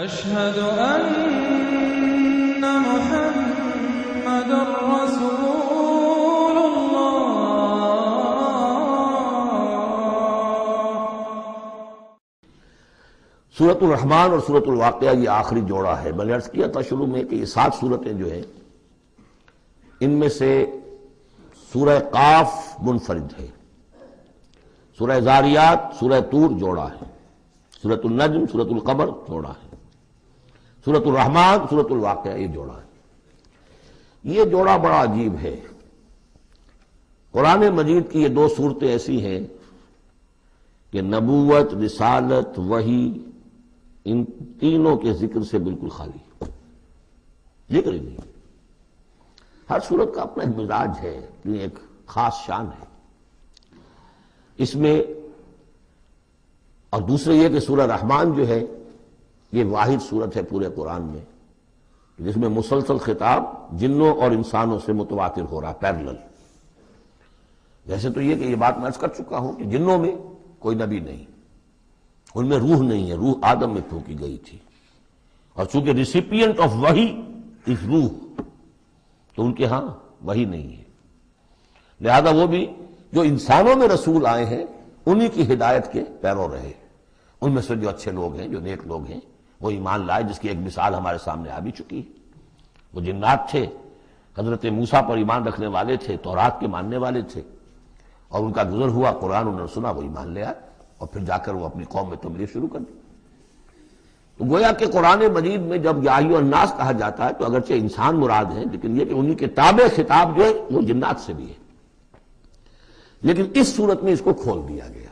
أشهد أن محمد رسول الله۔ سورۃ الرحمن اور سورۃ الواقعہ یہ آخری جوڑا ہے۔ میں نے عرض کیا تھا شروع میں کہ یہ 7 سورتیں جو ہیں ان میں سے سورہ قاف منفرد ہے، سورہ زاریات، سورہ طور جوڑا ہے، سورۃ النجم، سورۃ القمر جوڑا ہے، سورۃ الرحمن، سورۃ الواقعہ یہ جوڑا ہے۔ یہ جوڑا بڑا عجیب ہے۔ قرآن مجید کی یہ 2 صورتیں ایسی ہیں کہ نبوت، رسالت، وحی، ان تینوں کے ذکر سے بالکل خالی، ذکر ہی نہیں۔ ہر صورت کا اپنا ایک مزاج ہے، ایک خاص شان ہے اس میں۔ اور دوسرے یہ کہ سورہ رحمان جو ہے یہ واحد صورت ہے پورے قرآن میں جس میں مسلسل خطاب جنوں اور انسانوں سے متواتر ہو رہا، پیرلل۔ جیسے تو یہ کہ یہ بات میں عرض کر چکا ہوں کہ جنوں میں کوئی نبی نہیں، ان میں روح نہیں ہے، روح آدم میں پھونکی گئی تھی، اور چونکہ ریسیپینٹ آف وحی از روح تو ان کے ہاں وحی نہیں ہے، لہذا وہ بھی جو انسانوں میں رسول آئے ہیں انہی کی ہدایت کے پیرو رہے۔ ان میں سے جو اچھے لوگ ہیں، جو نیک لوگ ہیں، وہ ایمان لائے، جس کی ایک مثال ہمارے سامنے آ بھی چکی ہے۔ وہ جنات تھے، حضرت موسیٰ پر ایمان رکھنے والے تھے، تورات کے ماننے والے تھے، اور ان کا گزر ہوا، قرآن انہوں نے سنا، وہ ایمان لے آئے، اور پھر جا کر وہ اپنی قوم میں تبلیغ شروع کر دی۔ تو گویا کہ قرآن مجید میں جب یا ایھا الناس کہا جاتا ہے تو اگرچہ انسان مراد ہیں، لیکن یہ کہ انہی کے تابع خطاب جو ہے وہ جنات سے بھی ہے، لیکن اس صورت میں اس کو کھول دیا گیا۔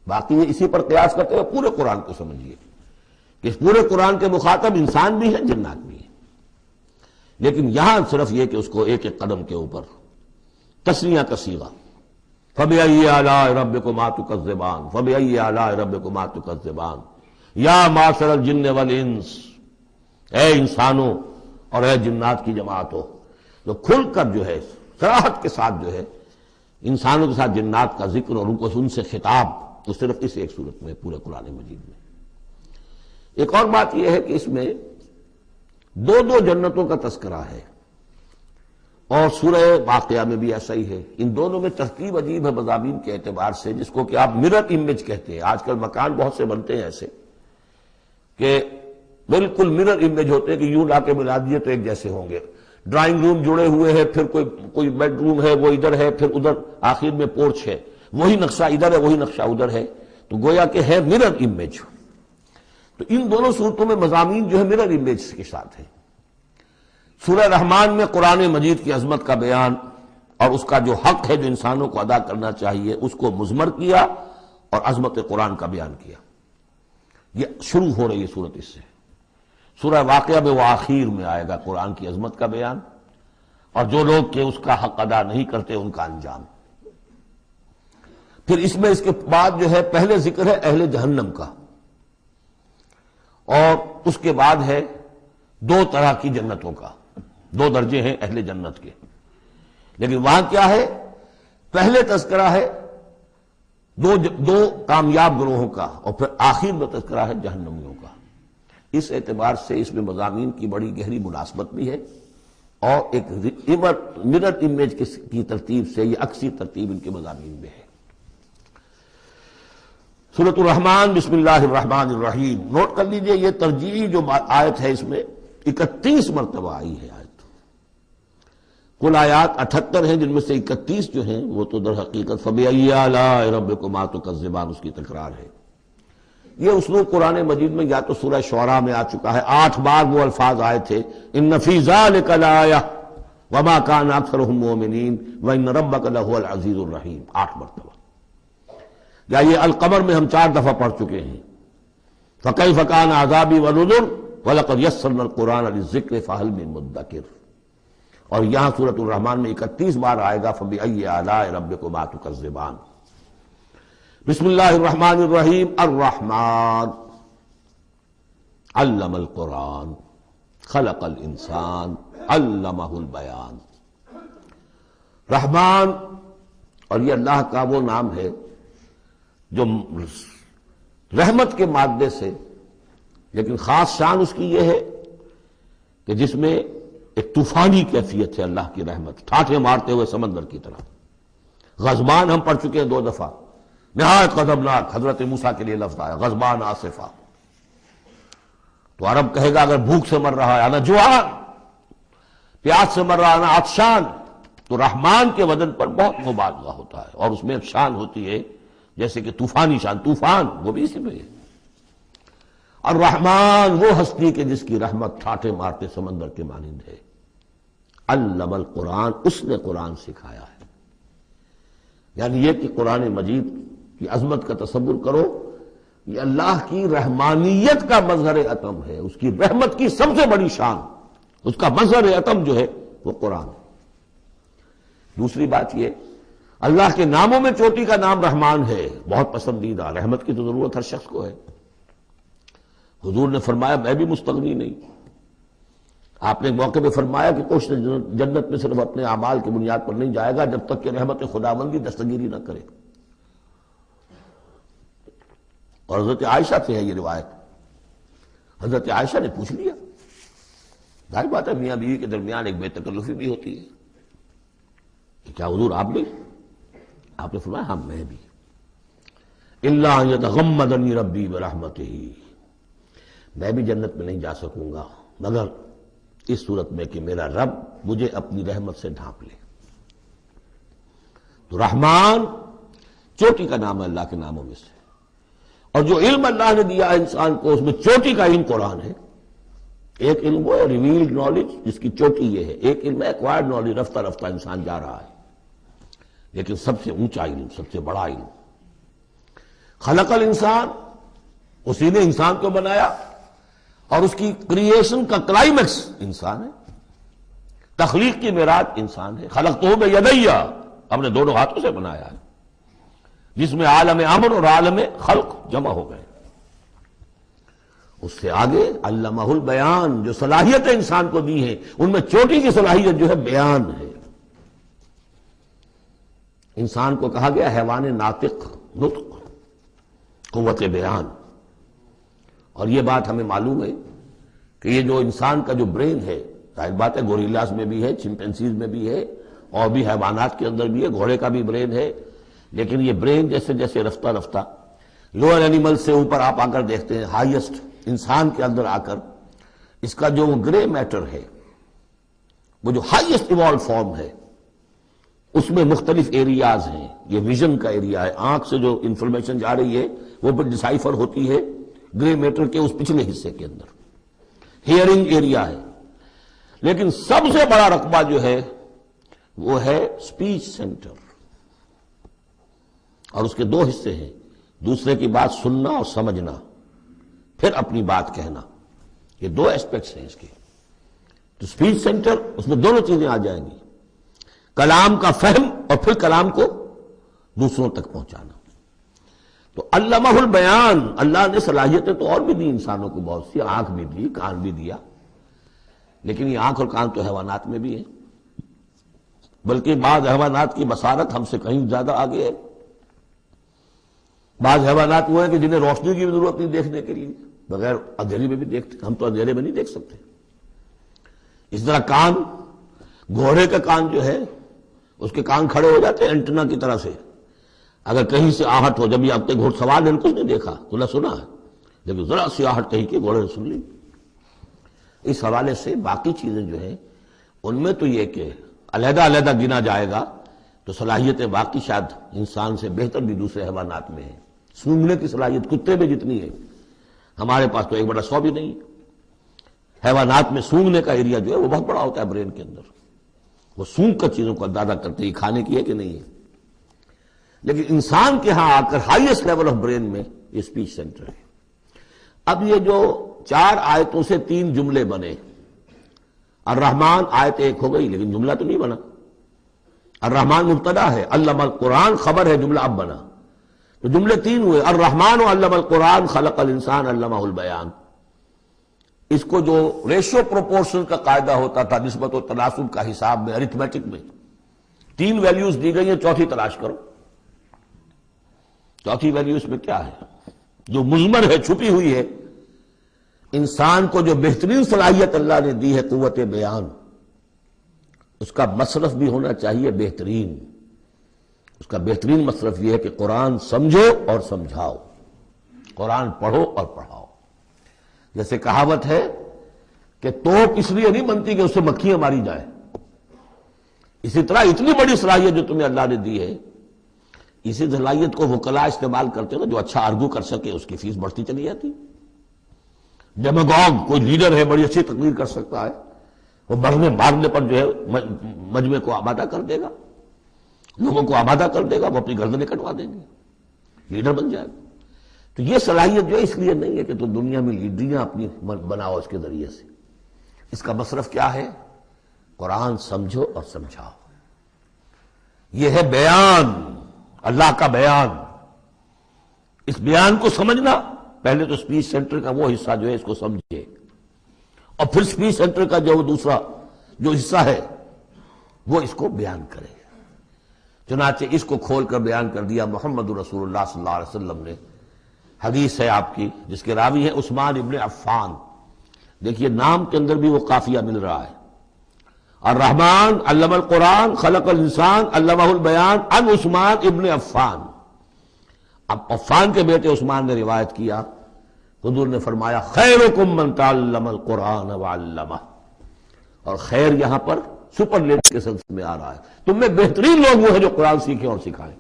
باقی یہ اسی پر قیاس کرتے ہوئے پورے قرآن کو سمجھیے کہ اس پورے قرآن کے مخاطب انسان بھی ہیں، جنات بھی ہیں، لیکن یہاں صرف یہ کہ اس کو ایک ایک قدم کے اوپر تثنیہ کا صیغہ، فَبِأَيِّ آلَاءِ رَبِّكُمَا تُكَذِّبَانِ فَبِأَيِّ آلَاءِ رَبِّكُمَا تُكَذِّبَانِ یا معشر الجن والانس، اے انسانوں اور اے جنات کی جماعتوں، جو کھل کر جو ہے صراحت کے ساتھ جو ہے انسانوں کے ساتھ جنات کا ذکر اور ان سے خطاب، تو صرف اس ایک صورت میں پورے قرآن مجید میں۔ ایک اور بات یہ ہے کہ اس میں 2 جنتوں کا تذکرہ ہے، اور سورہ واقعہ میں بھی ایسا ہی ہے۔ ان دونوں میں ترتیب عجیب ہے مضامین کے اعتبار سے، جس کو کہ آپ مرر امیج کہتے ہیں۔ آج کل مکان بہت سے بنتے ہیں ایسے کہ بالکل مرر امیج ہوتے ہیں کہ یوں لا کے ملا دیے تو ایک جیسے ہوں گے۔ ڈرائنگ روم جڑے ہوئے ہیں، پھر کوئی بیڈ روم ہے وہ ادھر ہے، پھر ادھر آخر میں پورچ ہے، وہی نقشہ ادھر ہے وہی نقشہ ادھر ہے، تو گویا کہ ہے مرر امیج۔ تو ان دونوں صورتوں میں مضامین جو ہے مرر امیج کے ساتھ ہے۔ سورہ رحمان میں قرآن مجید کی عظمت کا بیان اور اس کا جو حق ہے جو انسانوں کو ادا کرنا چاہیے اس کو مضمر کیا، اور عظمت قرآن کا بیان کیا۔ یہ شروع ہو رہی ہے صورت اس سے۔ سورہ واقعہ میں وہ آخر میں آئے گا قرآن کی عظمت کا بیان، اور جو لوگ کہ اس کا حق ادا نہیں کرتے ان کا انجام۔ پھر اس میں اس کے بعد جو ہے پہلے ذکر ہے اہل جہنم کا، اور اس کے بعد ہے 2 طرح کی جنتوں کا، 2 درجے ہیں اہل جنت کے، لیکن وہاں کیا ہے؟ پہلے تذکرہ ہے دو کامیاب گروہوں کا، اور پھر آخر میں تذکرہ ہے جہنمیوں کا۔ اس اعتبار سے اس میں مضامین کی بڑی گہری مناسبت بھی ہے، اور ایک مرر امیج کی ترتیب سے یہ عکسی ترتیب ان کے مضامین میں ہے۔ سورۃ الرحمن، بسم اللہ الرحمن الرحیم۔ نوٹ کر لیجئے یہ ترجیحی جو آیت ہے اس میں 31 مرتبہ آئی ہے آیت۔ کل آیات 78 ہیں، جن میں سے 31 جو ہیں وہ تو در حقیقت فَبِأَيِّ آلَاءِ رَبِّكُمَا تُكَذِّبَانِ اس کی تکرار ہے۔ یہ اسلوب قرآن مجید میں یا تو سورہ شعراء میں آ چکا ہے، 8 بار وہ الفاظ آئے تھے، اِنَّ فِي ذَلِكَ لَآیَةً وَمَا كَانَ أَكْثَرُهُم مُؤْمِنِينَ وَإِنَّ رَبَّكَ لَهُوَ الْعَزِيزُ الرَّحِيمُ، 8 مرتبہ۔ یا یہ القمر میں ہم 4 دفعہ پڑھ چکے ہیں، فَكَيْفَ كَانَ عَذَابِي وَنُذُرِ وَلَقَدْ يَسَّرْنَا الْقُرْآنَ لِلذِّكْرِ فَهَلْ مِن مُدَّكِرٍ۔ اور یہاں سورۃ الرحمن میں 31 بار آئے گا فَبِأَيِّ آلَاءِ رَبِّكُمَا تُكَذِّبَانِ۔ بسم اللہ الرحمن الرحیم۔ الرحمن علم القرآن خلق الانسان علمہ البیان۔ رحمان، اور یہ اللہ کا وہ نام ہے جو رحمت کے مادے سے لیکن خاص شان اس کی یہ ہے کہ جس میں ایک طوفانی کیفیت ہے اللہ کی رحمت، ٹھاٹھے مارتے ہوئے سمندر کی طرح۔ غضبان ہم پڑھ چکے ہیں 2 دفعہ، نہایت غضبناک، حضرت موسیٰ کے لیے لفظ آیا غضبان آصفہ۔ تو عرب کہے گا اگر بھوک سے مر رہا ہے انا جوعان، پیاس سے مر رہا ہے انا عطشان، تو رحمان کے وزن پر بہت مبالغہ ہوتا ہے، اور اس میں ایک شان ہوتی ہے جیسے کہ طوفانی شان، طوفان وہ بھی اسی میں ہے۔ الرحمن وہ ہستی کہ جس کی رحمت ٹھاٹھے مارتے سمندر کے مانند ہے۔ علم القرآن، اس نے قرآن سکھایا ہے۔ یعنی یہ کہ قرآن مجید کی عظمت کا تصور کرو، یہ اللہ کی رحمانیت کا مظہر عتم ہے، اس کی رحمت کی سب سے بڑی شان، اس کا مظہر عتم جو ہے وہ قرآن ہے۔ دوسری بات یہ، اللہ کے ناموں میں چوٹی کا نام رحمان ہے، بہت پسندیدہ، رحمت کی تو ضرورت ہر شخص کو ہے۔ حضور نے فرمایا میں بھی مستغنی نہیں۔ آپ نے ایک موقع پہ فرمایا کہ کوئی جنت میں صرف اپنے اعمال کی بنیاد پر نہیں جائے گا جب تک کہ رحمت خداوندی دستگیری نہ کرے۔ اور حضرت عائشہ سے ہے یہ روایت۔ حضرت عائشہ نے پوچھ لیا، ظاہر بات ہے میاں بیوی کے درمیان ایک بے تکلفی بھی ہوتی ہے کہ کیا حضور آپ بھی؟ آپ نے فرمایا ہاں میں بھی۔ الا ان یتغمدنی ربی برحمتہ، میں بھی جنت میں نہیں جا سکوں گا مگر اس صورت میں کہ میرا رب مجھے اپنی رحمت سے ڈھانپ لے۔ تو رحمان چوٹی کا نام ہے اللہ کے ناموں میں سے، اور جو علم اللہ نے دیا ہے انسان کو اس میں چوٹی کا علم قرآن ہے۔ ایک علم وہ ہے ریویلڈ نالج جس کی چوٹی یہ ہے، ایک علم ہے ایکوائرڈ نالج، رفتہ رفتہ انسان جا رہا ہے، لیکن سب سے اونچا علم، سب سے بڑا علم خلق الانسان، اسی نے انسان کو بنایا، اور اس کی کریشن کا کلائمیکس انسان ہے، تخلیق کی معراج انسان ہے۔ خلقتہ بیدیہ، ہم نے دونوں ہاتھوں سے بنایا ہے، جس میں عالم امر اور عالم خلق جمع ہو گئے۔ اس سے آگے علمہ البیان، جو صلاحیتیں انسان کو دی ہیں ان میں چوٹی کی صلاحیت جو ہے بیان ہے۔ انسان کو کہا گیا حیوان ناطق، نطق، قوت بیان۔ اور یہ بات ہمیں معلوم ہے کہ یہ جو انسان کا جو برین ہے، ظاہر بات ہے گوریلاز میں بھی ہے، چمپینزیز میں بھی ہے، اور بھی حیوانات کے اندر بھی ہے، گھوڑے کا بھی برین ہے، لیکن یہ برین جیسے جیسے رفتہ رفتہ لوئر اینیمل سے اوپر آپ آ کر دیکھتے ہیں، ہائیسٹ انسان کے اندر آ کر اس کا جو گرے میٹر ہے، وہ جو ہائیسٹ ایوالو فارم ہے، اس میں مختلف ایریاز ہیں۔ یہ ویژن کا ایریا ہے، آنکھ سے جو انفارمیشن جا رہی ہے وہ پھر ڈسائفر ہوتی ہے گرے میٹر کے اس پچھلے حصے کے اندر، ہیئرنگ ایریا ہے۔ لیکن سب سے بڑا رقبہ جو ہے وہ ہے اسپیچ سینٹر، اور اس کے 2 حصے ہیں، دوسرے کی بات سننا اور سمجھنا، پھر اپنی بات کہنا، یہ 2 ایسپیکٹس ہیں اس کے۔ تو اسپیچ سینٹر، اس میں دونوں چیزیں آ جائیں گی، کلام کا فہم اور پھر کلام کو دوسروں تک پہنچانا۔ تو علمہ البیان، اللہ نے صلاحیتیں تو اور بھی دی انسانوں کو بہت سی، آنکھ بھی دی، کان بھی دیا، لیکن یہ آنکھ اور کان تو حیوانات میں بھی ہے، بلکہ بعض حیوانات کی بصارت ہم سے کہیں زیادہ آگے ہے۔ بعض حیوانات وہ ہیں کہ جنہیں روشنی کی بھی ضرورت نہیں دیکھنے کے لیے، بغیر اندھیرے میں بھی دیکھتے، ہم تو اندھیرے میں نہیں دیکھ سکتے۔ اس طرح کان، گھوڑے کا کان جو ہے اس کے کان کھڑے ہو جاتے ہیں اینٹنا کی طرح سے، اگر کہیں سے آہٹ ہو، جب یہ اب تک گھوڑ سوار نے کچھ نہیں دیکھا تو نہ سنا ہے، لیکن ذرا سی آہٹ کہیں کہ گھوڑے نے سن لی۔ اس حوالے سے باقی چیزیں جو ہیں ان میں تو یہ کہ علیحدہ علیحدہ گنا جائے گا تو صلاحیتیں باقی شاید انسان سے بہتر بھی دوسرے حیوانات میں ہیں۔ سونگنے کی صلاحیت کتے میں جتنی ہے ہمارے پاس تو 1/100 بھی نہیں ہے۔ حیوانات میں سونگنے کا ایریا جو ہے وہ بہت بڑا ہوتا ہے برین کے اندر، وہ سونگ کر چیزوں کو اندازہ کرتے ہیں کھانے کی ہے کہ نہیں ہے۔ لیکن انسان کے ہاں آ کر ہائیسٹ لیول آف برین میں یہ اسپیچ سینٹر ہے۔ اب یہ جو 4 آیتوں سے 3 جملے بنے، الرحمن آیت 1 ہو گئی لیکن جملہ تو نہیں بنا، الرحمن مبتدا ہے، علم القرآن خبر ہے، جملہ اب بنا، تو جملے 3 ہوئے، الرحمن علم القرآن خلق الانسان علمہ البیان۔ اس کو جو ریشو پروپورشن کا قاعدہ ہوتا تھا نسبت و تناسب کا حساب میں، ارتھمیٹک میں 3 ویلیوز دی گئی ہیں، چوتھی تلاش کرو۔ چوتھی ویلیو اس میں کیا ہے جو مضمر ہے، چھپی ہوئی ہے، انسان کو جو بہترین صلاحیت اللہ نے دی ہے قوت بیان، اس کا مصرف بھی ہونا چاہیے بہترین۔ اس کا بہترین مصرف یہ ہے کہ قرآن سمجھو اور سمجھاؤ، قرآن پڑھو اور پڑھاؤ۔ جیسے کہاوت ہے کہ توپ اس لیے نہیں بنتی کہ اس سے مکھیاں ماری جائیں، اسی طرح اتنی بڑی صلاحیت جو تمہیں اللہ نے دی ہے، اسی صلاحیت کو وکلاء استعمال کرتے ہو، جو اچھا آرگو کر سکے اس کی فیس بڑھتی چلی جاتی۔ ڈیماگوگ کوئی لیڈر ہے، بڑی اچھی تقریر کر سکتا ہے، وہ مارنے پر جو ہے مجمع کو آمادہ کر دے گا، لوگوں کو آمادہ کر دے گا، وہ اپنی گردنیں کٹوا دیں گے، لیڈر بن جائے گا۔ تو یہ صلاحیت جو ہے اس لیے نہیں ہے کہ تو دنیا میں لیڈریاں اپنی بناؤ اس کے ذریعے سے، اس کا مصرف کیا ہے؟ قرآن سمجھو اور سمجھاؤ۔ یہ ہے بیان، اللہ کا بیان۔ اس بیان کو سمجھنا، پہلے تو اسپیچ سینٹر کا وہ حصہ جو ہے اس کو سمجھے، اور پھر اسپیچ سینٹر کا جو دوسرا جو حصہ ہے وہ اس کو بیان کرے۔ چنانچہ اس کو کھول کر بیان کر دیا محمد رسول اللہ صلی اللہ علیہ وسلم نے۔ حدیث ہے آپ کی جس کے راوی ہیں عثمان ابن عفان۔ دیکھیے نام کے اندر بھی وہ قافیہ مل رہا ہے، الرحمن علم القرآن خلق الانسان علمہ البیان عن عثمان ابن عفان۔ اب عفان کے بیٹے عثمان نے روایت کیا، حضور نے فرمایا خیرکم من تعلم القرآن وعلمہ، اور خیر یہاں پر سپرلیٹو کے سلسلے میں آ رہا ہے، تم میں بہترین لوگ وہ ہیں جو قرآن سیکھیں اور سکھائیں۔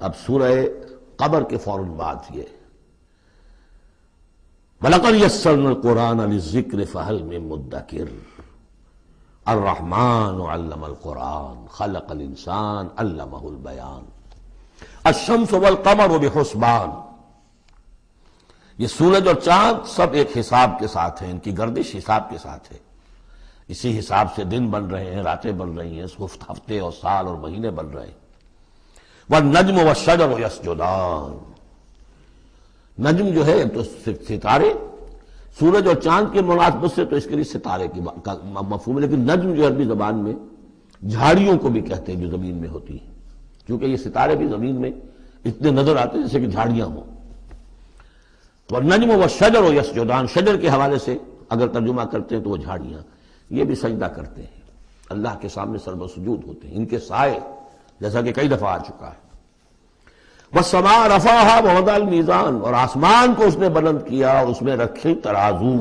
اب سورہ قمر کے فوراً بعد یہ وَلَقَدْ يَسَّرْنَا الْقُرْآنَ لِلذِّكْرِ فَهَلْ مِن مُدَّكِرٍ الرحمن علم القرآن خلق الانسان علمہ البیان الشمس والقمر بحسبان۔ یہ سورج اور چاند سب ایک حساب کے ساتھ ہیں، ان کی گردش حساب کے ساتھ ہے، اسی حساب سے دن بن رہے ہیں، راتیں بن رہی ہیں، ہفتے اور سال اور مہینے بن رہے ہیں۔ والنجم والشجر یسجدان، نجم جو ہے تو ستارے، سورج اور چاند کے مناسبت سے تو اس کے لیے ستارے کی مفہوم ہے، لیکن نجم جو عربی زبان میں جھاڑیوں کو بھی کہتے ہیں جو زمین میں ہوتی ہیں، کیونکہ یہ ستارے بھی زمین میں اتنے نظر آتے ہیں جیسے کہ جھاڑیاں ہوں۔ تو النجم والشجر یسجدان، شجر کے حوالے سے اگر ترجمہ کرتے ہیں تو وہ جھاڑیاں، یہ بھی سجدہ کرتے ہیں، اللہ کے سامنے سربسجود ہوتے ہیں، ان کے سائے، جیسا کہ کئی دفعہ آ چکا ہے۔ وَالسَّمَاءَ رَفَعَهَا وَوَضَعَ الْمِيزَانَ، اور آسمان کو اس نے بلند کیا اور اس میں رکھے ترازو۔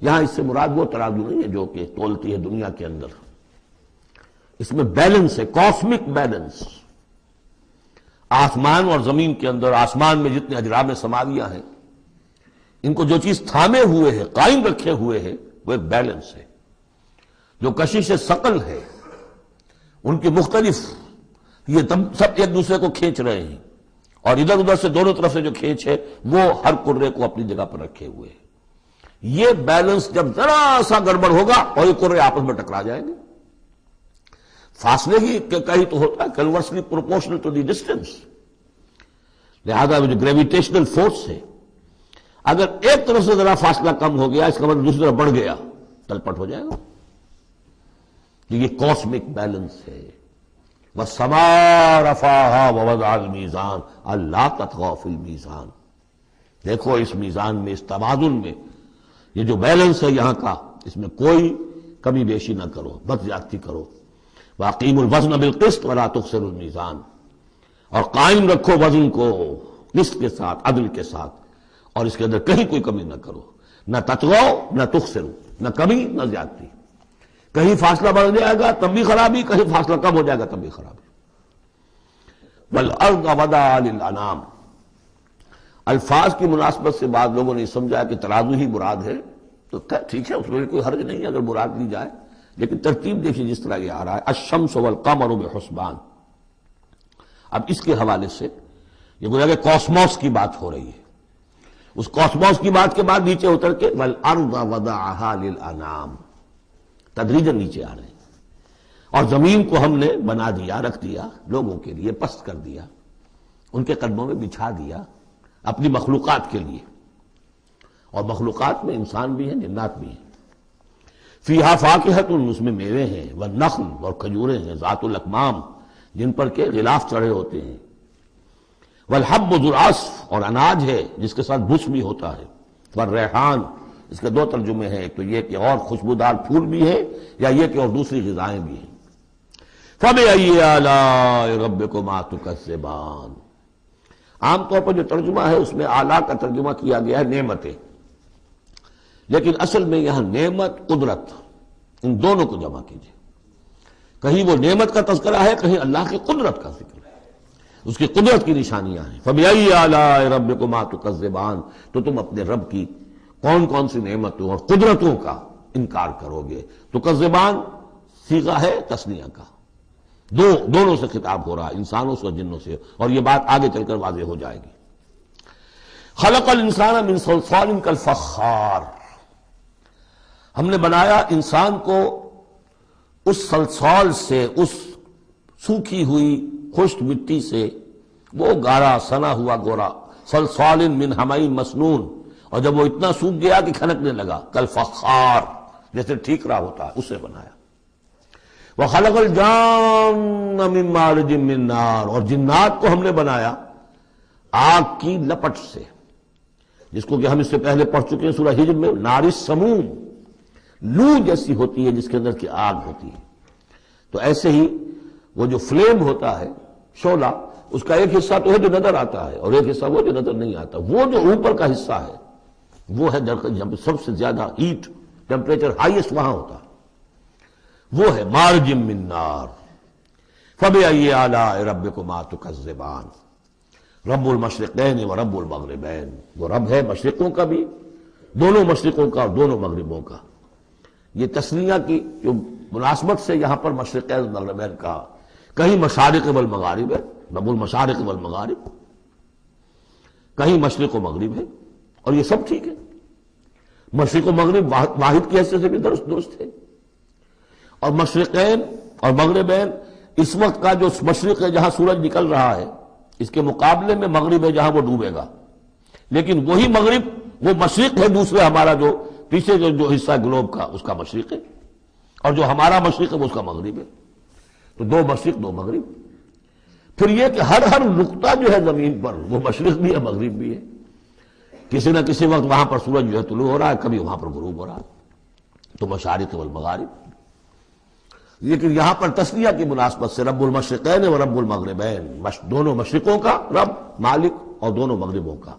یہاں اس سے مراد وہ ترازو نہیں ہے جو کہ تولتی ہے دنیا کے اندر، اس میں بیلنس ہے، کاسمک بیلنس۔ آسمان اور زمین کے اندر، آسمان میں جتنے اجرام سماویہ ہیں، ان کو جو چیز تھامے ہوئے ہے، قائم رکھے ہوئے ہے، وہ ایک بیلنس ہے۔ جو کشش ثقل ہے، ان کی مختلف، یہ سب ایک دوسرے کو کھینچ رہے ہیں، اور ادھر ادھر سے دونوں طرف سے جو کھینچ ہے وہ ہر کرے کو اپنی جگہ پر رکھے ہوئے ہیں۔ یہ بیلنس جب ذرا سا گڑبڑ ہوگا اور یہ کرے آپس میں ٹکرا جائیں گے، فاصلے ہی کہیں تو ہوتا ہے conversely proportional to the distance, لہذا جو گریویٹیشنل فورس ہے، اگر ایک طرف سے ذرا فاصلہ کم ہو گیا، اس کا مطلب دوسری طرف بڑھ گیا، تلپٹ ہو جائے گا۔ یہ کاسمک بیلنس ہے۔ وَالسَّمَاءَ رَفَعَهَا وَوَضَعَ الْمِيزَانَ أَلَّا تَطْغَوْا فِي الْمِيزَانِ، دیکھو اس میزان میں، اس توازن میں، یہ جو بیلنس ہے یہاں کا، اس میں کوئی کمی بیشی نہ کرو، بد زیادتی کرو۔ وَأَقِيمُوا الْوَزْنَ بِالْقِسْطِ وَلَا تُخْسِرُوا الْمِيزَانَ، اور قائم رکھو وزن کو قسط کے ساتھ، عدل کے ساتھ، اور اس کے اندر کہیں کوئی کمی نہ کرو، نہ تطغوا نہ تخسروا، نہ کمی نہ زیادتی۔ کہیں فاصلہ بڑھ جائے گا تب بھی خرابی، کہیں فاصلہ کم ہو جائے گا تب بھی خرابی۔ وَالْأَرْضَ وَضَعَهَا لِلْأَنَامِ، الفاظ کی مناسبت سے بعض لوگوں نے سمجھا کہ ترازو ہی مراد ہے، تو ٹھیک ہے، اس میں کوئی حرج نہیں ہے اگر مراد لی جائے، لیکن ترتیب دیکھیے جس طرح یہ آ رہا ہے، الشمس والقمر بحسبان۔ اب اس کے حوالے سے یہ گویا کہ کاسموس کی بات ہو رہی ہے، اس کاسموس کی بات کے بعد نیچے اتر کے وَالْأَرْضَ وَضَعَهَا لِلْأَنَامِ، تدریجاً نیچے آ رہے ہیں، اور زمین کو ہم نے بنا دیا، رکھ دیا، لوگوں کے لیے پست کر دیا، ان کے قدموں میں بچھا دیا اپنی مخلوقات کے لیے، اور مخلوقات میں انسان بھی ہیں، جنات بھی ہیں۔ فیہا فاکہۃ، اس میں میوے ہیں، والنخل، اور کھجوریں ہیں، ذات الاکمام، جن پر کے غلاف چڑھے ہوتے ہیں، والحب ذو العصف، اور اناج ہے جس کے ساتھ بھس بھی ہوتا ہے، والریحان، اس کے دو ترجمے ہیں، ایک تو یہ کہ اور خوشبودار پھول بھی ہے، یا یہ کہ اور دوسری غذائیں بھی ہیں۔ فَبِأَيِّ آلَاءِ رَبِّكُمَا تُكَذِّبَانِ، عام طور پر جو ترجمہ ہے اس میں آلہ کا ترجمہ کیا گیا ہے نعمتیں، لیکن اصل میں یہاں نعمت، قدرت، ان دونوں کو جمع کیجیے۔ کہیں وہ نعمت کا تذکرہ ہے، کہیں اللہ کی قدرت کا ذکر ہے، اس کی قدرت کی نشانیاں ہیں۔ فَبِأَيِّ آلَاءِ رَبِّكُمَا تُكَذِّبَانِ، تو تم اپنے رب کی کون کون سی نعمتوں اور قدرتوں کا انکار کرو گے۔ تکذبان صیغہ ہے تثنیہ کا، دونوں سے خطاب ہو رہا ہے، انسانوں سے اور جنوں سے، اور یہ بات آگے چل کر واضح ہو جائے گی۔ خلق الانسان من صلصال کالفخار، ہم نے بنایا انسان کو اس صلصال سے، اس سوکھی ہوئی خشک مٹی سے، وہ گارا سنا ہوا گورا، صلصال من حمئی مسنون، اور جب وہ اتنا سوکھ گیا کہ کھنکنے لگا، کالفخار، جیسے ٹھیکرا ہوتا ہے، اسے بنایا۔ وَخَلَقَ الْجَانَّ مِن مَّارِجٍ مِّن نَّارٍ، اور جنات کو ہم نے بنایا آگ کی لپٹ سے، جس کو کہ ہم اس سے پہلے پڑھ چکے ہیں سورہ ہجر میں، نار السموم، لو جیسی ہوتی ہے جس کے اندر کی آگ ہوتی ہے۔ تو ایسے ہی وہ جو فلیم ہوتا ہے، شعلہ، اس کا ایک حصہ تو ہے جو نظر آتا ہے، اور ایک حصہ وہ جو نظر نہیں آتا۔ وہ جو اوپر کا حصہ ہے وہ ہے جب سب سے زیادہ ہیٹ، ٹیمپریچر ہائیسٹ وہاں ہوتا ہے، وہ ہے مارج من نار۔ فَبِأَيِّ آلَاءِ رَبِّكُمَا تُكَذِّبَانِ، رب المشرقین و رب المغربین، وہ رب ہے مشرقوں کا بھی، دونوں مشرقوں کا اور دونوں مغربوں کا۔ یہ تسنیہ کی جو مناسبت سے یہاں پر مشرقین و مغربین کا، کہیں مشارق والمغارب ہے، رب المشارق والمغارب، کہیں مشرق و مغرب ہے، اور یہ سب ٹھیک ہے، مشرق و مغرب واحد کی حیثیت سے بھی درست ہے۔ اور مشرقین اور مغربین، اس وقت کا جو مشرق ہے جہاں سورج نکل رہا ہے، اس کے مقابلے میں مغرب ہے جہاں وہ ڈوبے گا، لیکن وہی مغرب وہ مشرق ہے دوسرے، ہمارا جو پیچھے جو حصہ گلوب کا اس کا مشرق ہے، اور جو ہمارا مشرق ہے وہ اس کا مغرب ہے۔ تو دو مشرق دو مغرب۔ پھر یہ کہ ہر نقطہ جو ہے زمین پر وہ مشرق بھی ہے مغرب بھی ہے، کسی نہ کسی وقت وہاں پر سورج جو ہے طلوع ہو رہا ہے، کبھی وہاں پر غروب ہو رہا ہے، تو مشارق والمغارب۔ لیکن یہاں پر تسنیہ کی مناسبت سے رب المشرقین و رب المغربین، دونوں مشرقوں کا رب مالک اور دونوں مغربوں کا۔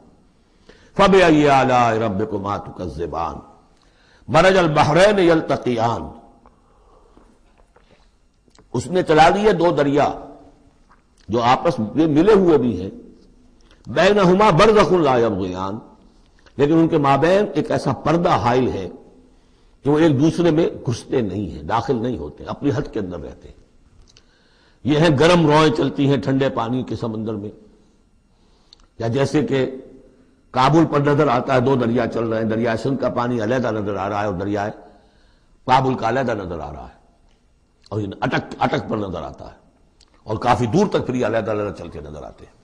فَبِأَيِّ آلَاءِ رَبِّكُمَا تُكَذِّبَانِ، مَرَجَ الْبَحْرَيْنِ يَلْتَقِيَانِ، اس نے چلا دیے دو دریا جو آپس میں ملے ہوئے بھی ہیں، بینہما برزخ لا یبغیان، لیکن ان کے مابین ایک ایسا پردہ حائل ہے کہ وہ ایک دوسرے میں گھستے نہیں ہیں، داخل نہیں ہوتے، اپنی حد کے اندر رہتے ہیں۔ یہ ہیں گرم روئیں چلتی ہیں ٹھنڈے پانی کے سمندر میں، یا جیسے کہ کابل پر نظر آتا ہے دو دریا چل رہے ہیں، دریائے سندھ کا پانی علیحدہ نظر آ رہا ہے اور دریائے کابل کا علیحدہ نظر آ رہا ہے، اور یہ اٹک پر نظر آتا ہے، اور کافی دور تک پھر یہ علیحدہ علیحدہ چل کے نظر آتے ہیں۔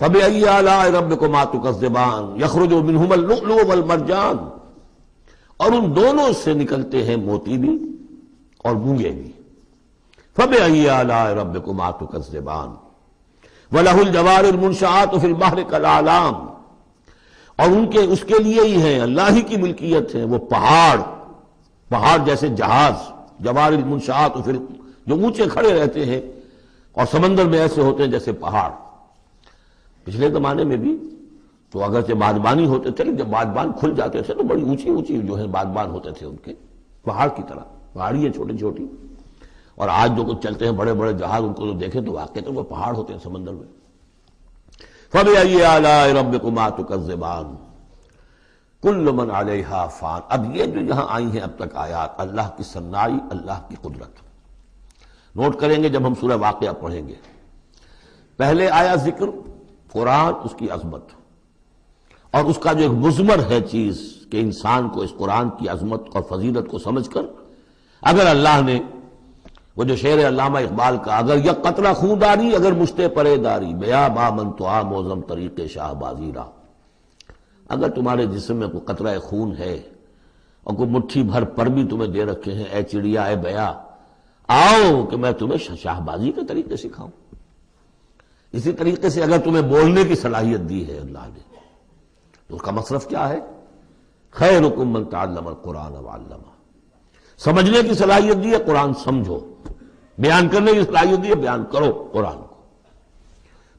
فَبِأَيِّ آلَاءِ رَبِّكُمَا تُكَذِّبَانِ يَخْرُجُ مِنْهُمَا اللُّؤْلُؤُ وَالْمَرْجَانُ، اور ان دونوں سے نکلتے ہیں موتی بھی اور مونگے بھی۔ فَبِأَيِّ آلَاءِ رَبِّكُمَا تُكَذِّبَانِ وَلَهُ الْجَوَارُ الْمُنشَآتُ فِي الْبَحْرِ كَالْأَعْلَامِ، اور اس کے لیے ہی ہیں، اللہ ہی کی ملکیت ہے وہ پہاڑ جیسے جہاز، جوار المنشآت، پھر جو اونچے کھڑے رہتے ہیں اور سمندر میں ایسے ہوتے ہیں جیسے پہاڑ۔ پچھلے زمانے میں بھی تو اگرچہ بادبانی ہوتے تھے، لیکن جب بادبان کھل جاتے تھے تو بڑی اونچی اونچی جو ہے بادبان ہوتے تھے ان کے، پہاڑ کی طرح، پہاڑی ہے چھوٹی چھوٹی۔ اور آج جو کچھ چلتے ہیں بڑے بڑے جہاز، ان کو جو دیکھیں تو واقعی تو وہ پہاڑ ہوتے ہیں سمندر میں۔ فَبِأَيِّ آلَاءِ رَبِّكُمَا تُكَذِّبَانِ كُلُّ مَنْ عَلَيْهَا فَانٍ، اب یہ جو یہاں آئی ہیں اب تک آیات، اللہ کی صنائی، اللہ کی قدرت نوٹ کریں گے جب ہم سورہ واقعہ پڑھیں گے۔ پہلے آیا ذکر قرآن، اس کی عظمت، اور اس کا جو ایک مضمر ہے چیز کہ انسان کو اس قرآن کی عظمت اور فضیلت کو سمجھ کر، اگر اللہ نے وہ جو شعر علامہ اقبال کا، اگر یک قطرہ خون داری، اگر مشتے پرے داری، بیا با من تو آ موزم طریق شاہ بازی را، اگر تمہارے جسم میں کوئی قطرہ خون ہے اور کوئی مٹھی بھر پر بھی تمہیں دے رکھے ہیں، اے چڑیا اے بیا، آؤ کہ میں تمہیں شاہ بازی کے طریقے سکھاؤں۔ اسی طریقے سے اگر تمہیں بولنے کی صلاحیت دی ہے اللہ نے تو اس کا مصرف کیا ہے؟ خیرکم من تعلم القرآن وعلمہ. سمجھنے کی صلاحیت دی ہے، قرآن سمجھو. بیان کرنے کی صلاحیت دی ہے، بیان کرو قرآن کو.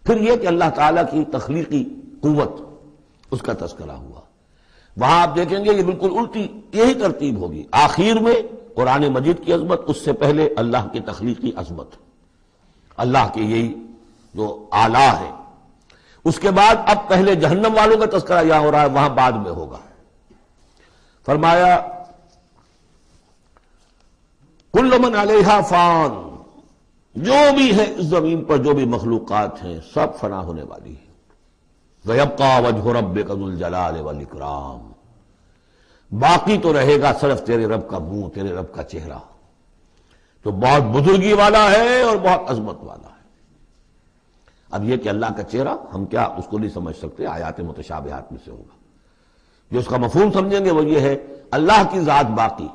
پھر یہ کہ اللہ تعالیٰ کی تخلیقی قوت، اس کا تذکرہ ہوا. وہاں آپ دیکھیں گے یہ بالکل الٹی یہی ترتیب ہوگی. آخر میں قرآن مجید کی عظمت، اس سے پہلے اللہ کی تخلیقی عظمت، اللہ کے یہی جو اعلیٰ ہے. اس کے بعد اب پہلے جہنم والوں کا تذکرہ یہاں ہو رہا ہے، وہاں بعد میں ہوگا. فرمایا کل من علیہا فان، جو بھی ہے اس زمین پر جو بھی مخلوقات ہیں سب فنا ہونے والی ہے. وَيَبْقَى وَجْهُ رَبِّكَ ذُو الْجَلَالِ وَالْإِكْرَامِ، باقی تو رہے گا صرف تیرے رب کا منہ، تیرے رب کا چہرہ، تو بہت بزرگی والا ہے اور بہت عظمت والا ہے. اب یہ کہ اللہ کا چہرہ ہم کیا اس کو نہیں سمجھ سکتے، آیات متشابہات میں سے ہوگا. جو اس کا مفہوم سمجھیں گے وہ یہ ہے اللہ کی ذات باقی،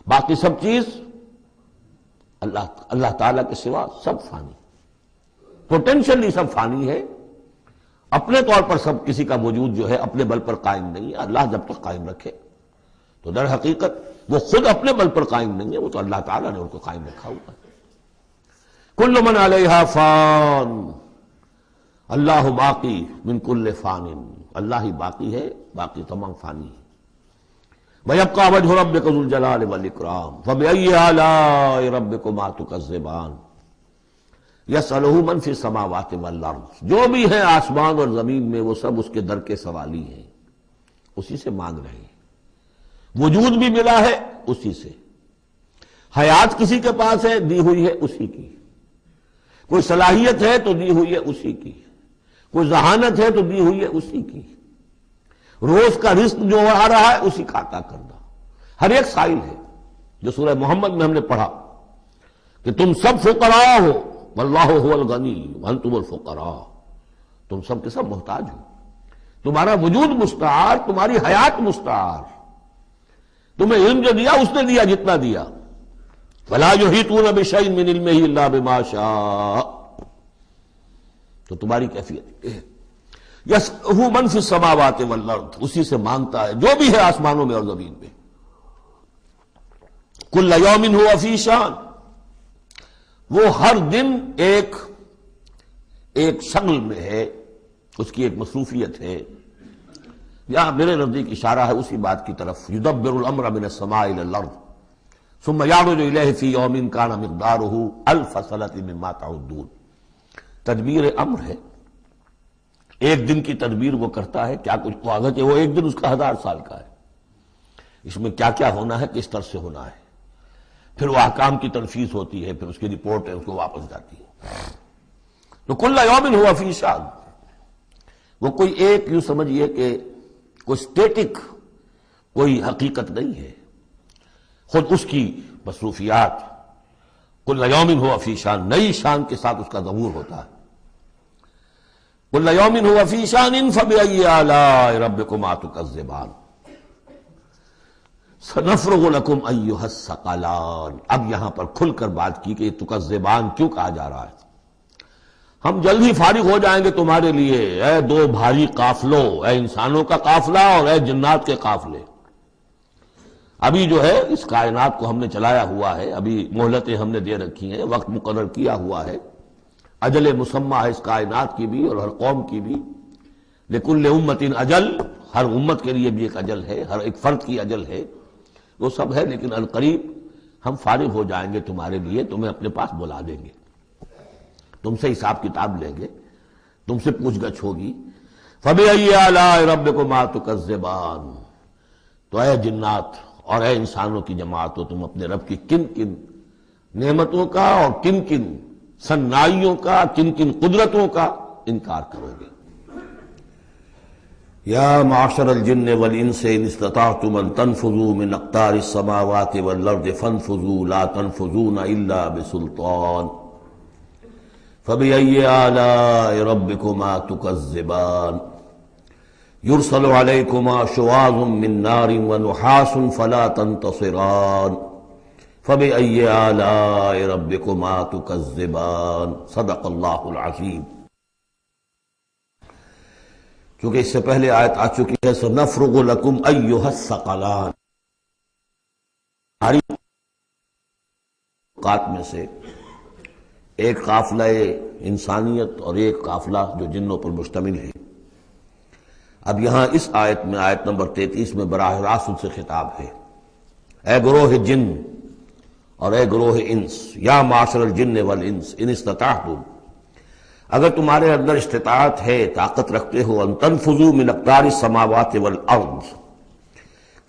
باقی سب چیز اللہ تعالیٰ کے سوا سب فانی، پوٹینشلی سب فانی ہے. اپنے طور پر سب کسی کا وجود جو ہے اپنے بل پر قائم نہیں ہے. اللہ جب تک قائم رکھے تو در حقیقت وہ خود اپنے بل پر قائم نہیں ہے، وہ تو اللہ تعالیٰ نے ان کو قائم رکھا ہوا ہے. کل من علیہا فان اللہ باقی من کل فان، اللہ ہی باقی ہے، باقی تمام فانی ہے. وَيَبْقَى وَجْهُ رَبِّكَ ذُو الْجَلَالِ وَالْإِكْرَامِ فَبِأَيِّ آلَاءِ رَبِّكُمَا تُكَذِّبَانِ يَسْأَلُهُ مَنْ فِي السَّمَاوَاتِ وَالْأَرْضِ، جو بھی ہے آسمان اور زمین میں وہ سب اس کے در کے سوالی ہیں، اسی سے مانگ رہے ہیں. وجود بھی ملا ہے اسی سے، حیات کسی کے پاس ہے دی ہوئی ہے اسی کی، کوئی صلاحیت ہے تو دی ہوئی ہے اسی کی، کوئی ذہانت ہے تو دی ہوئی ہے اسی کی، روز کا رزق جو آ رہا ہے اسی کا عطا کردہ. ہر ایک سائل ہے. جو سورہ محمد میں ہم نے پڑھا کہ تم سب فقراء ہو واللہ هو الغنی وانتم الفقراء، تم سب کے سب محتاج ہو، تمہارا وجود مستعار، تمہاری حیات مستعار، تمہیں علم جو دیا اس نے دیا جتنا دیا. ولا یحیطون بشیء من علمہ الا بما شاء، تو تمہاری کیفیت ہے. یسألہ من فی السماوات والارض، اسی سے مانگتا ہے جو بھی ہے آسمانوں میں اور زمین میں. کل یوم ہوا فی شان، وہ ہر دن ایک شغل میں ہے، اس کی ایک مصروفیت ہے. یہاں میرے نزدیک اشارہ ہے اسی بات کی طرف، یدبر الامر من السماء الى الارض ثم یعرج الیہ فی یوم کان مقدارہ الف سنۃ مما تعدون. تدبیر امر ہے، ایک دن کی تدبیر وہ کرتا ہے. کیا کچھ واضح کہ وہ ایک دن اس کا 1000 سال کا ہے، اس میں کیا کیا ہونا ہے، کس طرح سے ہونا ہے. پھر وہ احکام کی تنفیذ ہوتی ہے، پھر اس کی رپورٹ ہے، اس کو واپس جاتی ہے. تو کل یوم ہوا فی شان، وہ کوئی ایک یوں سمجھیے کہ کوئی اسٹیٹک کوئی حقیقت نہیں ہے، خود اس کی مصروفیات. کل یوم ہوا فی شان، نئی شان کے ساتھ اس کا ظہور ہوتا ہے. کل یوم ہوا فی شان فبأی آلاء ربکما تکذبان سنفرغ لکم ایھا الثقلان. اب یہاں پر کھل کر بات کی کہ یہ تکذبان کیوں کہا جا رہا ہے. ہم جلد ہی فارغ ہو جائیں گے تمہارے لیے، اے دو بھاری قافلوں، اے انسانوں کا قافلہ اور اے جنات کے قافلے. ابھی جو ہے اس کائنات کو ہم نے چلایا ہوا ہے، ابھی مہلتیں ہم نے دے رکھی ہیں، وقت مقرر کیا ہوا ہے، اجل مسمى ہے اس کائنات کی بھی اور ہر قوم کی بھی. لکل امت اجل، ہر امت کے لیے بھی ایک اجل ہے، ہر ایک فرد کی اجل ہے، وہ سب ہے. لیکن القریب ہم فارغ ہو جائیں گے تمہارے لیے، تمہیں اپنے پاس بلا دیں گے، تم سے حساب کتاب لیں گے، تم سے پوچھ گچھ ہوگی. فبأي آلاء ربكما تكذبان، تو اے جنات اور اے انسانوں کی جماعت ہو، تم اپنے رب کی کن کن نعمتوں کا اور کن کن سنائیوں کا، کن کن قدرتوں کا انکار کرو گے. یا معشر الجن والانس ان استطعتم ان تنفذوا من اقطار السماوات والارض فانفذوا لا تنفذون الا بسلطان فبأي آلاء ربكما تكذبان يرسل عليكما شواظ من نار ونحاس فلا تنتصران فَبِأَيِّ آلَاءِ رَبِّكُمَا تُكَذِّبَانِ صدق اللہ العظیم۔ چونکہ اس سے پہلے آیت آ چکی ہے سَنَفْرُغُ لَكُمْ أَيُّهَا الثَّقَلَانِ، ہماری اوقات میں سے ایک قافلہ انسانیت اور ایک قافلہ جو جنوں پر مشتمل ہے۔ اب یہاں اس آیت میں آیت نمبر 33 میں براہ راست ان سے خطاب ہے، اے گروہ جن اور اے گروہ انس، یا معاشر الجن والانس ان استطعتم، اگر تمہارے اندر استطاعت ہے، طاقت رکھتے ہو، ان تنفذوا من اقطار السماوات والارض،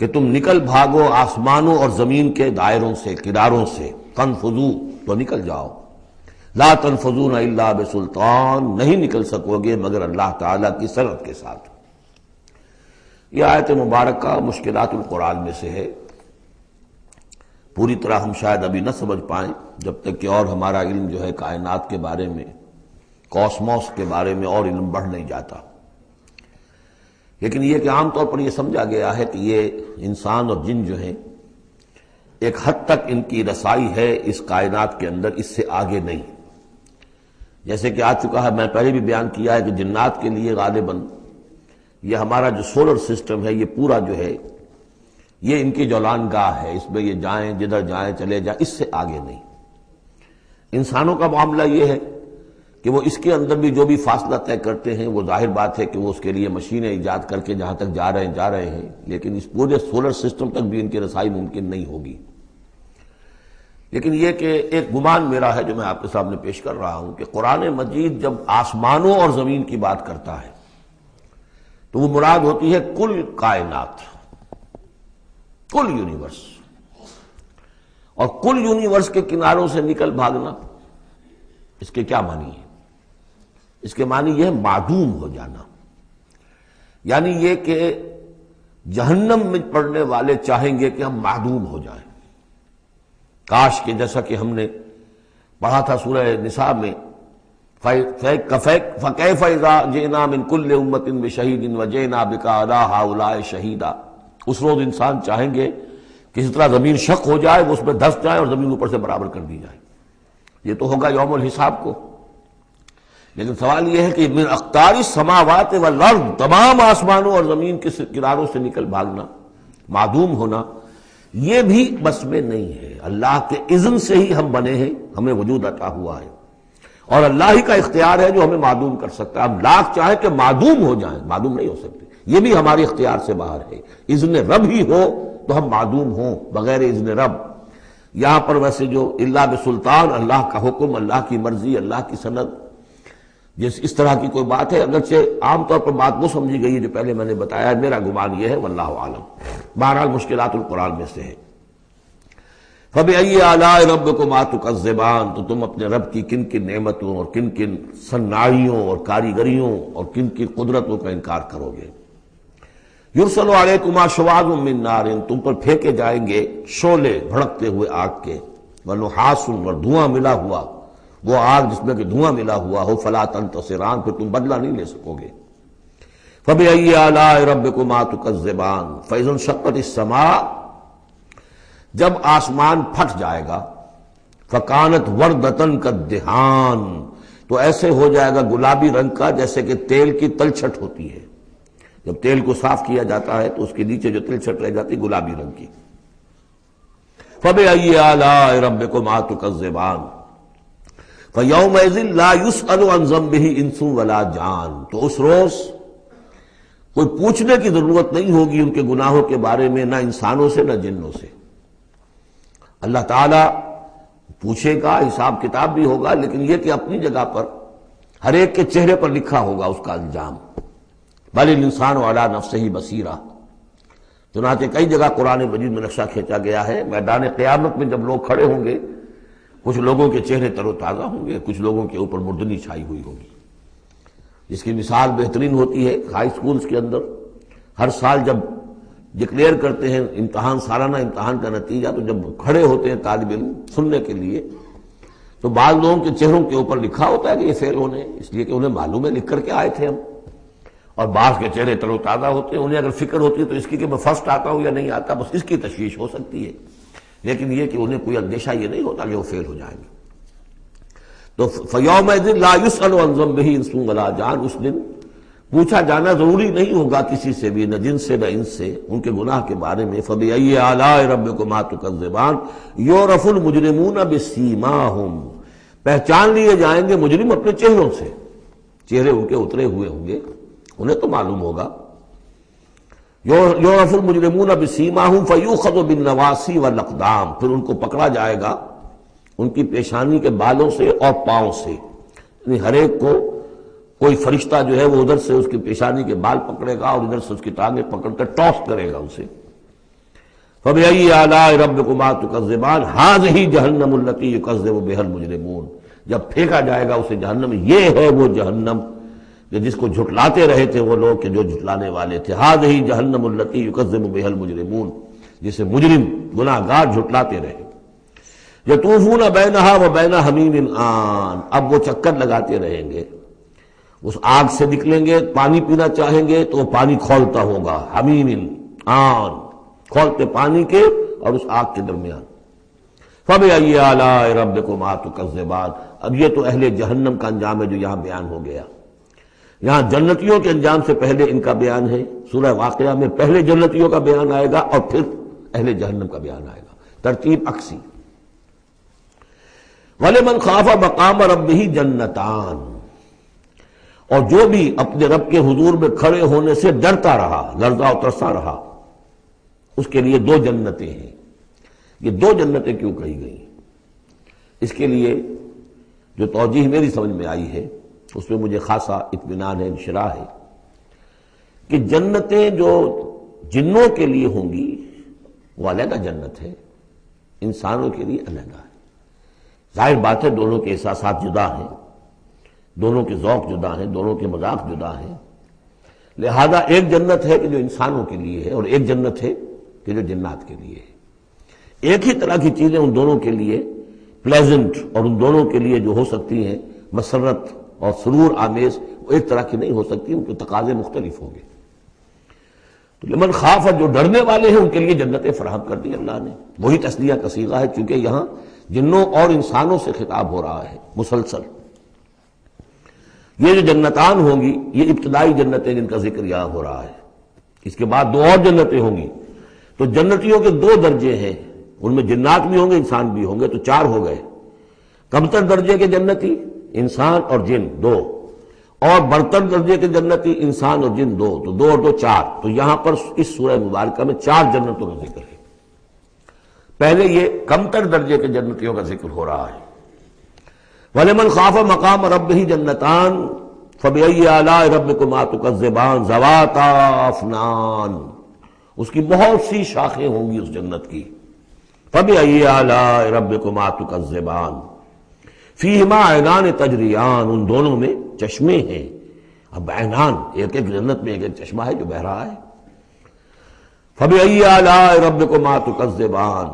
کہ تم نکل بھاگو آسمانوں اور زمین کے دائروں سے، کناروں سے، تنفذوا تو نکل جاؤ، لا تنفذون الا بسلطان، نہیں نکل سکو گے مگر اللہ تعالیٰ کی سرعت کے ساتھ۔ یہ آیت مبارکہ مشکلات القرآن میں سے ہے، پوری طرح ہم شاید ابھی نہ سمجھ پائیں جب تک کہ اور ہمارا علم جو ہے کائنات کے بارے میں، کاسموس کے بارے میں اور علم بڑھ نہیں جاتا۔ لیکن یہ کہ عام طور پر یہ سمجھا گیا ہے کہ یہ انسان اور جن جو ہیں ایک حد تک ان کی رسائی ہے اس کائنات کے اندر، اس سے آگے نہیں۔ جیسے کہ آ چکا ہے، میں پہلے بھی بیان کیا ہے کہ جنات کے لیے غالباً یہ ہمارا جو سولر سسٹم ہے یہ پورا جو ہے یہ ان کی جولان گاہ ہے، اس میں یہ جائیں جدھر جائیں چلے جائیں، اس سے آگے نہیں۔ انسانوں کا معاملہ یہ ہے کہ وہ اس کے اندر بھی جو بھی فاصلہ طے کرتے ہیں وہ ظاہر بات ہے کہ وہ اس کے لیے مشینیں ایجاد کر کے جہاں تک جا رہے ہیں، لیکن اس پورے سولر سسٹم تک بھی ان کی رسائی ممکن نہیں ہوگی۔ لیکن یہ کہ ایک گمان میرا ہے جو میں آپ کے سامنے پیش کر رہا ہوں کہ قرآن مجید جب آسمانوں اور زمین کی بات کرتا ہے تو وہ مراد ہوتی ہے کل کائنات، کل یونیورس، اور کل یونیورس کے کناروں سے نکل بھاگنا، اس کے کیا معنی ہے؟ اس کے معنی یہ ہے معدوم ہو جانا، یعنی یہ کہ جہنم میں پڑنے والے چاہیں گے کہ ہم معدوم ہو جائیں۔ کاش کہ جیسا کہ ہم نے پڑھا تھا سورہ نساء میں، فَكَيْفَ إِذَا جِئْنَا مِنْ كُلِّ أُمَّةٍ بِشَهِيدٍ وَجِئْنَا بِكَ عَلَىٰ هَٰؤُلَاءِ شَهِيدًا۔ اس روز انسان چاہیں گے کہ اس طرح زمین شق ہو جائے، وہ اس میں دھس جائے اور زمین اوپر سے برابر کر دی جائے۔ یہ تو ہوگا یوم الحساب کو، لیکن سوال یہ ہے کہ من اقطار السماوات والارض، تمام آسمانوں اور زمین کے کناروں سے نکل بھاگنا، معدوم ہونا، یہ بھی بس میں نہیں ہے۔ اللہ کے اذن سے ہی ہم بنے ہیں، ہمیں وجود عطا ہوا ہے، اور اللہ ہی کا اختیار ہے جو ہمیں معدوم کر سکتا ہے۔ ہم لاکھ چاہیں کہ معدوم ہو جائیں، معدوم نہیں ہو سکتے، یہ بھی ہمارے اختیار سے باہر ہے۔ اذن رب ہی ہو تو ہم معدوم ہوں بغیر اذن رب۔ یہاں پر ویسے جو اللہ بسلطان، اللہ کا حکم، اللہ کی مرضی، اللہ کی سند، اس طرح کی کوئی بات ہے، اگرچہ عام طور پر بات وہ سمجھی گئی ہے جو پہلے میں نے بتایا، میرا گمان یہ ہے واللہ عالم۔ بہرحال مشکلات القرآن میں سے ہے۔ فَبِأَيِّ آلَاءِ رَبِّكُمَا تُكَذِّبَانِ، تو تم اپنے رب کی کن کن نعمتوں اور کن کن صناعیوں اور کاریگریوں اور کن کن قدرتوں کا انکار کرو گے۔ یرسل علیکما شواظ من نار، تم پر پھینکے جائیں گے شعلے بھڑکتے ہوئے آگ کے، ونحاس، اور دھواں ملا ہوا، وہ آگ جس میں کہ دھواں ملا ہوا ہو، فلا تنتصران، پھر تم بدلہ نہیں لے سکو گے۔ فَبِأَيِّ آلَاءِ رَبِّكُمَا تُكَذِّبَانِ فَإِذَا انشَقَّتِ السَّمَاءُ، جب آسمان پھٹ جائے گا، فَكَانَتْ وَرْدَةً كَالدِّهَانِ، تو ایسے ہو جائے گا گلابی رنگ کا جیسے کہ تیل کی تلچھٹ ہوتی ہے۔ جب تیل کو صاف کیا جاتا ہے تو اس کے نیچے جو تلچھٹ رہ جاتی گلابی رنگ کی۔ فَبِأَيِّ آلَاءِ رَبِّكُمَا تُكَذِّبَانِ فَيَوْمَئِذٍ لَا يُسْأَلُ عَنْ ذَنبِهِ إِنسٌ وَلَا جَانٌ، تو اس روز کوئی پوچھنے کی ضرورت نہیں ہوگی ان کے گناہوں کے بارے میں، نہ انسانوں سے نہ جنوں سے۔ اللہ تعالیٰ پوچھے گا، حساب کتاب بھی ہوگا، لیکن یہ کہ اپنی جگہ پر ہر ایک کے چہرے پر لکھا ہوگا اس کا انجام۔ بل الانسان علی نفسہ بصیرہ، چنانچہ کئی جگہ قرآن مجید میں نقشہ کھینچا گیا ہے، میدان قیامت میں جب لوگ کھڑے ہوں گے، کچھ لوگوں کے چہرے تر و تازہ ہوں گے، کچھ لوگوں کے اوپر مردنی چھائی ہوئی ہوگی۔ جس کی مثال بہترین ہوتی ہے ہائی سکولز کے اندر، ہر سال جب ڈکلیئر کرتے ہیں امتحان، سالانہ امتحان کا نتیجہ، تو جب کھڑے ہوتے ہیں طالب علم سننے کے لیے، تو بعض لوگوں کے چہروں کے اوپر لکھا ہوتا ہے کہ یہ فیل ہونے، اس لیے کہ انہیں معلوم ہے لکھ کر کے آئے تھے ہم، اور بعض کے چہرے تر و تازہ ہوتے ہیں، انہیں اگر فکر ہوتی ہے تو اس کی کہ میں فرسٹ آتا ہوں یا نہیں آتا، بس اس کی تشویش ہو سکتی ہے۔ لیکن یہ کہ انہیں کوئی اندیشہ یہ نہیں ہوتا کہ وہ فیل ہو جائیں گے. تو فَيَوْمَئِذٍ لَا يُسْأَلُ عَنْ ذَنبِهِ انسٌ وَلَا جان، اس دن پوچھا جانا ضروری نہیں ہوگا کسی سے بھی، نہ جن سے نہ انس سے، ان کے گناہ کے بارے میں. فَبِأَيِّ آلَاءِ رَبِّكُمَا تُكَذِّبَانِ يُعْرَفُ الْمُجْرِمُونَ بِسِيمَاهُمْ، پہچان لیے جائیں گے مجرم اپنے چہروں سے، چہرے ان کے اترے ہوئے ہوں گے، انہیں تو معلوم ہوگا. یعرف المجرمون بسیماہم فیؤخذ بالنواصی والاقدام، پھر ان کو پکڑا جائے گا ان کی پیشانی کے بالوں سے اور پاؤں سے. یعنی ہر ایک کو کوئی فرشتہ جو ہے وہ ادھر سے اس کی پیشانی کے بال پکڑے گا اور ادھر سے اس کی ٹانگیں پکڑ کر ٹاس کرے گا اسے. فَبِأَيِّ آلَاءِ رَبِّكُمَا تُكَذِّبَانِ هَٰذِهِ جَهَنَّمُ الَّتِي يُكَذِّبُ بِهَا الْمُجْرِمُونَ، جب پھینکا جائے گا اسے جہنم، یہ ہے وہ جہنم کہ جس کو جھٹلاتے رہے تھے وہ لوگ کہ جو جھٹلانے والے تھے. هَٰذِهِ جَهَنَّمُ الَّتِي يُكَذِّبُ بِهَا الْمُجْرِمُونَ، جسے مجرم گناہ گار جھٹلاتے رہے. یطوفون بینہا وبین حمیم آن، اب وہ چکر لگاتے رہیں گے، اس آگ سے نکلیں گے، پانی پینا چاہیں گے تو وہ پانی کھولتا ہوگا، حمیم آن، کھولتے پانی کے اور اس آگ کے درمیان. فَبِأَيِّ آلَاءِ رَبِّكُمَا تُكَذِّبَانِ، اب یہ تو اہل جہنم کا انجام ہے جو یہاں بیان ہو گیا. یہاں جنتیوں کے انجام سے پہلے ان کا بیان ہے. سورہ واقعہ میں پہلے جنتیوں کا بیان آئے گا اور پھر اہل جہنم کا بیان آئے گا، ترتیب عکسی. وَلِمَنْ خَافَ مَقَامَ رَبِّهِ جَنَّتَانِ، اور جو بھی اپنے رب کے حضور میں کھڑے ہونے سے ڈرتا رہا، لرزا اور ترسا رہا، اس کے لیے دو جنتیں ہیں. یہ دو جنتیں کیوں کہی گئی؟ اس کے لیے جو توجیہ میری سمجھ میں آئی ہے اس میں مجھے خاصا اطمینان ہے، انشراح ہے کہ جنتیں جو جنوں کے لیے ہوں گی وہ علیحدہ جنت ہے، انسانوں کے لیے علیحدہ ہے. ظاہر بات ہے دونوں کے احساسات جدا ہیں، دونوں کے ذوق جدا ہیں، دونوں کے مذاق جدا ہیں. لہذا ایک جنت ہے کہ جو انسانوں کے لیے ہے اور ایک جنت ہے کہ جو جنات کے لیے ہے. ایک ہی طرح کی چیزیں ان دونوں کے لیے پلیزنٹ اور ان دونوں کے لیے جو ہو سکتی ہیں مسرت اور سرور آمیز، وہ ایک طرح کی نہیں ہو سکتی، ان کے تقاضے مختلف ہوں گے. تو لمن خاف، جو ڈرنے والے ہیں ان کے لیے جنتیں فراہم کر دی اللہ نے. وہی تسلیہ کا صیغہ ہے چونکہ یہاں جنوں اور انسانوں سے خطاب ہو رہا ہے مسلسل. یہ جو جنتان ہوں گی یہ ابتدائی جنتیں جن کا ذکر یہاں ہو رہا ہے. اس کے بعد دو اور جنتیں ہوں گی. تو جنتیوں کے دو درجے ہیں، ان میں جنات بھی ہوں گے انسان بھی ہوں گے، تو چار ہو گئے. کمتر درجے کے جنتی انسان اور جن دو، اور برتر درجے کے جنتی انسان اور جن دو، تو دو اور دو چار. تو یہاں پر اس سورہ مبارکہ میں چار جنتوں کا ذکر ہے. پہلے یہ کمتر درجے کے جنتیوں کا ذکر ہو رہا ہے. وَلِمَنْ خَافَ مَقَامَ رَبِّهِ جَنَّتَانِ فَبِأَيِّ آلَاءِ رَبِّكُمَا تُكَذِّبَانِ ذَوَاتَا أَفْنَانٍ، اس کی بہت سی شاخیں ہوں گی اس جنت کی. فَبِأَيِّ آلَاءِ رَبِّكُمَا تُكَذِّبَانِ فِيهِمَا عَيْنَانِ تَجْرِيَانِ، ان دونوں میں چشمے ہیں. اب عینان، ایک ایک جنت میں ایک ایک چشمہ ہے جو بہہ رہا ہے. فَبِأَيِّ آلَاءِ رَبِّكُمَا تُكَذِّبَانِ،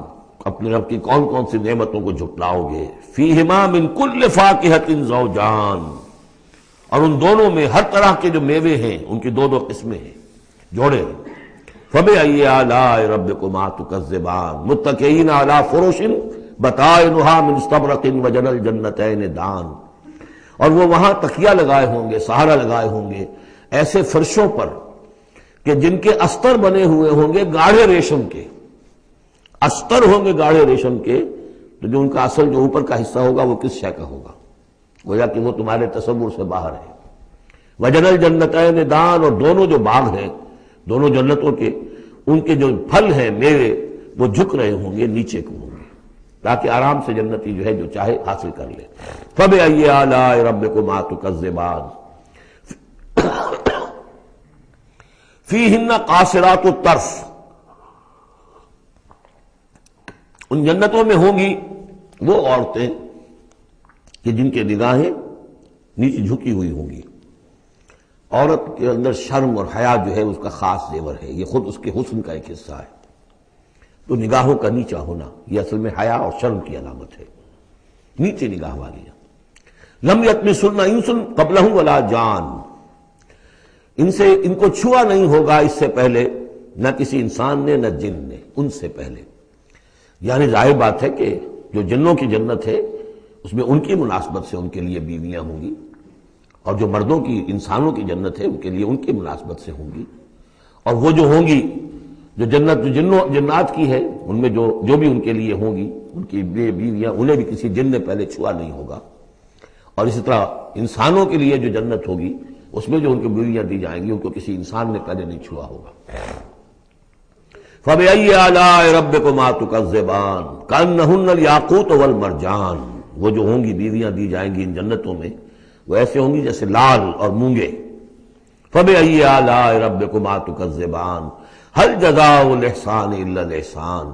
اپنے رب کی کون کون سی نعمتوں کو جھٹلاؤ گے. فِيهِمَا مِن كُلِّ فَاكِهَةٍ زَوْجَانِ، اور ان دونوں میں ہر طرح کے جو میوے ہیں ان کی دو دو قسمیں ہیں، جوڑے ہیں. فَبِأَيِّ آلَاءِ رَبِّكُمَا تُكَذِّبَانِ مُتَّكِئِينَ عَلَىٰ فُرُشٍ بَطَائِنُهَا مِن اسْتَبْرَقٍ وَجَنَى الْجَنَّتَيْنِ دَانٍ، اور وہ وہاں تکیہ لگائے ہوں گے، سہارا لگائے ہوں گے ایسے فرشوں پر کہ جن کے استر بنے ہوئے ہوں گے گاڑھے ریشم کے. استر ہوں گے گاڑھے ریشم کے، تو جو ان کا اصل جو اوپر کا حصہ ہوگا وہ کس شے کا ہوگا، گویا کہ وہ تمہارے تصور سے باہر ہے. وَجَنَى الْجَنَّتَيْنِ دَانٍ، اور دونوں جو باغ ہیں دونوں جنتوں کے، ان کے جو پھل ہیں میوے وہ جھک رہے ہوں گے نیچے کو ہوں گے تاکہ آرام سے جنتی جو ہے جو چاہے حاصل کر لے. فَبِأَيِّ آلَاءِ رَبِّكُمَا تُكَذِّبَانِ فِيهِنَّ قَاصِرَاتُ الطَّرْفِ، ان جنتوں میں ہوں گی وہ عورتیں کہ جن کے نگاہیں نیچے جھکی ہوئی ہوں گی. عورت کے اندر شرم اور حیا جو ہے اس کا خاص زیور ہے، یہ خود اس کے حسن کا ایک حصہ ہے. تو نگاہوں کا نیچا ہونا یہ اصل میں حیا اور شرم کی علامت ہے، نیچے نگاہ والیاں. لم یطمثن انس قبلہم ولا جان، ان کو چھوا نہیں ہوگا اس سے پہلے نہ کسی انسان نے نہ جن نے، ان سے پہلے. یعنی ظاہر بات ہے کہ جو جنوں کی جنت ہے اس میں ان کی مناسبت سے ان کے لیے بیویاں ہوں گی، اور جو مردوں کی انسانوں کی جنت ہے ان کے لیے ان کی مناسبت سے ہوں گی، اور وہ جو ہوں گی جو جنت جو جنات کی ہے ان میں جو بھی ان کے لیے ہوں گی ان کی بیویاں انہیں بھی کسی جن نے پہلے چھوا نہیں ہوگا، اور اسی طرح انسانوں کے لیے جو جنت ہوگی اس میں جو ان کی بیویاں دی جائیں گی ان کو کسی انسان نے پہلے نہیں چھوا ہوگا۔ فَبِأَيِّ آلَاءِ رَبِّكُمَا تُكَذِّبَانِ كَأَنَّهُنَّ الْيَاقُوتُ وَالْمَرْجَانُ، وہ جو ہوں گی بیویاں دی جائیں گی ان جنتوں میں وہ ایسے ہوں گی جیسے لال اور مونگے۔ فَبِأَيِّ آلَاءِ رَبِّكُمَا تُكَذِّبَانِ هَلْ جَزَاءُ الْإِحْسَانِ إِلَّا الْإِحْسَانُ،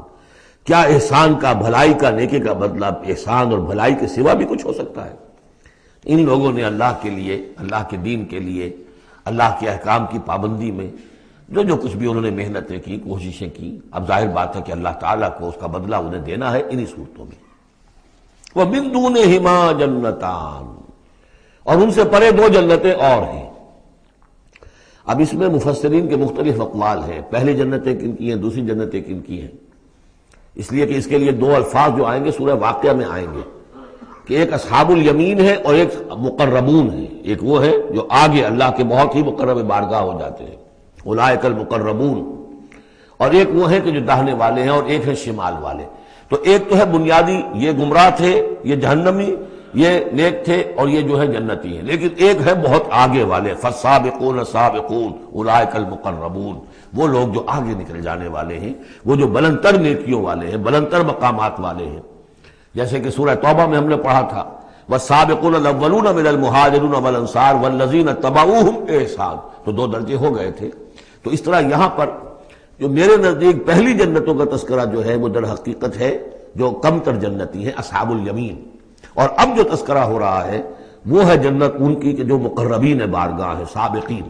کیا احسان کا، بھلائی کا، نیکی کا بدلہ احسان اور بھلائی کے سوا بھی کچھ ہو سکتا ہے؟ ان لوگوں نے اللہ کے لیے، اللہ کے دین کے لیے، اللہ کے احکام کی پابندی میں جو کچھ بھی انہوں نے محنتیں کی، کوششیں کی، اب ظاہر بات ہے کہ اللہ تعالیٰ کو اس کا بدلہ انہیں دینا ہے انہی صورتوں میں۔ وَمِن دُونِهِمَا جَنَّتَانِ، اور ان سے پرے دو جنتیں اور ہیں۔ اب اس میں مفسرین کے مختلف اقوال ہیں، پہلی جنتیں کن کی ہیں، دوسری جنتیں کن کی ہیں، اس لیے کہ اس کے لیے دو الفاظ جو آئیں گے سورہ واقعہ میں آئیں گے کہ ایک اصحاب الیمین ہے اور ایک مقربون ہے۔ ایک وہ ہے جو آگے اللہ کے بہت ہی مقرب بارگاہ ہو جاتے ہیں، اولئک المقربون، اور ایک وہ ہے کہ جو داہنے والے ہیں، اور ایک ہے شمال والے۔ تو ایک تو ہے بنیادی، یہ گمراہ تھے، یہ جہنمی، یہ نیک تھے، اور یہ جو ہے جنتی ہیں، لیکن ایک ہے بہت آگے والے، فالسابقون سابقون اولئک المقربون، وہ لوگ جو آگے نکل جانے والے ہیں، وہ جو بلندتر نیکیوں والے ہیں، بلندتر مقامات والے ہیں۔ جیسے کہ سورہ توبہ میں ہم نے پڑھا تھا والسابقون الاولون من المہاجرین والانصار والذین اتبعوہم بإحسان، تو دو درجے ہو گئے تھے۔ تو اس طرح یہاں پر جو میرے نزدیک پہلی جنتوں کا تذکرہ جو ہے وہ در حقیقت ہے جو کم تر جنتی ہیں، اصحاب الیمین، اور اب جو تذکرہ ہو رہا ہے وہ ہے جنت ان کی کہ جو مقربین بارگاہ ہے، سابقین۔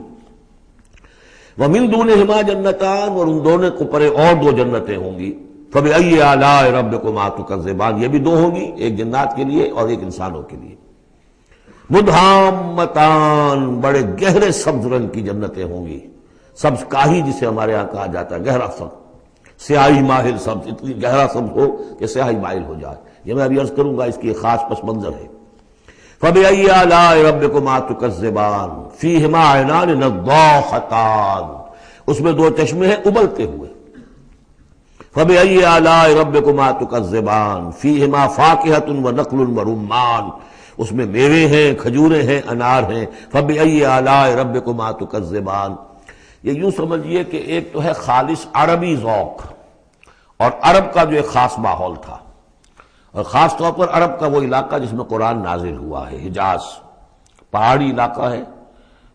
وَمِن دُونِهِمَا جَنَّتَانِ، اور ان دونوں کو پرے اور دو جنتیں ہوں گی۔ فَبِأَيِّ آلَاءِ رَبِّكُمَا تُكَذِّبَانِ، یہ بھی دو ہوں گی، ایک جنات کے لیے اور ایک انسانوں کے لیے۔ مُدْحَامَّتَانِ، بڑے گہرے سبز رنگ کی جنتیں ہوں گی، سبز کاہی جسے ہمارے ہاں کہا جاتا ہے، گہرا سبز، سیاہی مائل سبز، اتنی گہرا سبز ہو کہ سیاہی مائل ہو جائے، یہ میں ابھی عرض کروں گا، اس کی ایک خاص پس منظر ہے۔ فَبِأَيِّ آلَاءِ رَبِّكُمَا تُكَذِّبَانِ فِيهِمَا عَيْنَانِ نَضَّاخَتَانِ، اس میں دو چشمے ہیں ابلتے ہوئے۔ فَبِأَيِّ آلَاءِ رَبِّكُمَا تُكَذِّبَانِ فِيهِمَا فَاكِهَةٌ وَنَخْلٌ وَرُمَّانٌ، اس میں میوے ہیں، کھجوریں ہیں، انار ہیں۔ فَبِأَيِّ آلَاءِ رَبِّكُمَا تُكَذِّبَانِ، یہ یوں سمجھیے کہ ایک تو ہے خالص عربی ذوق اور عرب کا جو ایک خاص ماحول تھا، اور خاص طور پر عرب کا وہ علاقہ جس میں قرآن نازل ہوا ہے، حجاز، پہاڑی علاقہ ہے،